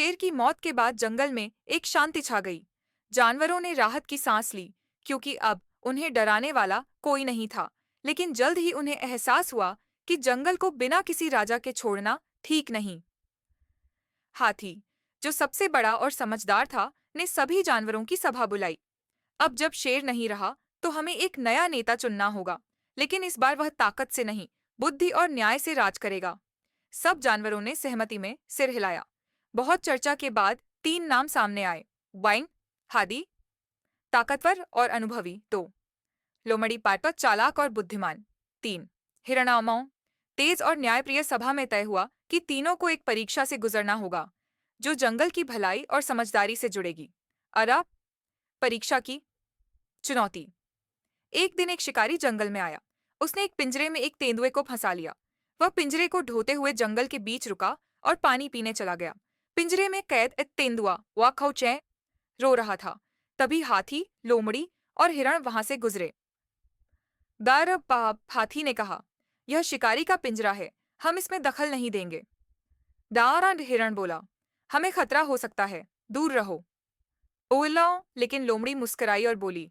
शेर की मौत के बाद जंगल में एक शांति छा गई। जानवरों ने राहत की सांस ली, क्योंकि अब उन्हें डराने वाला कोई नहीं था। लेकिन जल्द ही उन्हें एहसास हुआ कि जंगल को बिना किसी राजा के छोड़ना ठीक नहीं। हाथी, जो सबसे बड़ा और समझदार था, ने सभी जानवरों की सभा बुलाई। अब जब शेर नहीं रहा, तो हमें एक नया नेता चुनना होगा। लेकिन इस बार वह ताकत से नहीं, बुद्धि और न्याय से राज करेगा। सब जानवरों ने सहमति में सिर हिलाया। बहुत चर्चा के बाद 3 नाम सामने आए। वाइन, हादी, ताकतवर और अनुभवी 2, लोमड़ी पाटपा, चालाक और बुद्धिमान 3, हिरणामऊ, तेज और न्यायप्रिय। सभा में तय हुआ कि तीनों को एक परीक्षा से गुजरना होगा, जो जंगल की भलाई और समझदारी से जुड़ेगी। अरा, परीक्षा की चुनौती। एक दिन एक शिकारी जंगल में आया। उसने एक पिंजरे में एक तेंदुए को फंसा लिया। वह पिंजरे को ढोते हुए जंगल के बीच रुका और पानी पीने चला गया। पिंजरे में कैद एक तेंदुआ वाखौचे रो रहा था। तभी हाथी, लोमड़ी और हिरण वहां से गुजरे। दार बाप, हाथी ने कहा, यह शिकारी का पिंजरा है, हम इसमें दखल नहीं देंगे। दारा, हिरण बोला, हमें खतरा हो सकता है, दूर रहो। ओलाओ, लेकिन लोमड़ी मुस्कुराई और बोली,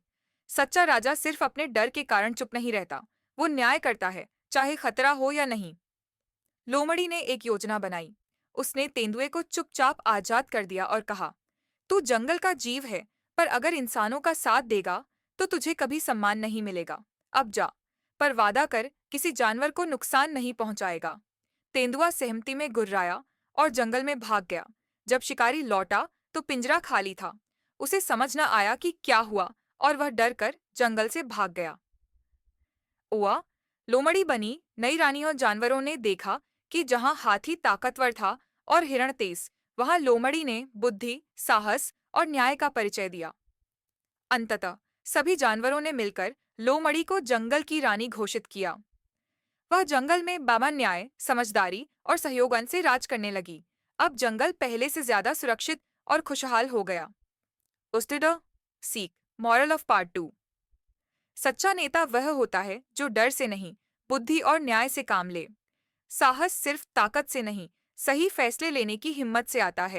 सच्चा राजा सिर्फ अपने डर के कारण चुप नहीं रहता, वो न्याय करता है, चाहे खतरा हो या नहीं। लोमड़ी ने एक योजना बनाई। उसने तेंदुए को चुपचाप आजाद कर दिया और कहा, तू जंगल का जीव है, पर अगर इंसानों का साथ देगा तो तुझे कभी सम्मान नहीं मिलेगा। अब जा, पर वादा कर किसी जानवर को नुकसान नहीं पहुंचाएगा। तेंदुआ सहमति में गुर्राया और जंगल में भाग गया। जब शिकारी लौटा तो पिंजरा खाली था। उसे समझ न आया कि क्या हुआ और वह डर कर जंगल से भाग गया। ओआ, लोमड़ी बनी नई रानी और जानवरों ने देखा कि जहां हाथी ताकतवर था और हिरण तेज, वहां लोमड़ी ने बुद्धि, साहस और न्याय का परिचय दिया। अंततः सभी जानवरों ने मिलकर लोमड़ी को जंगल की रानी घोषित किया। वह जंगल में बाबा न्याय, समझदारी और सहयोगन से राज करने लगी। अब जंगल पहले से ज्यादा सुरक्षित और खुशहाल हो गया। उस्तिड सीख, मॉरल ऑफ पार्ट 2। सच्चा नेता वह होता है जो डर से नहीं, बुद्धि और न्याय से काम ले। साहस सिर्फ ताकत से नहीं, सही फैसले लेने की हिम्मत से आता है।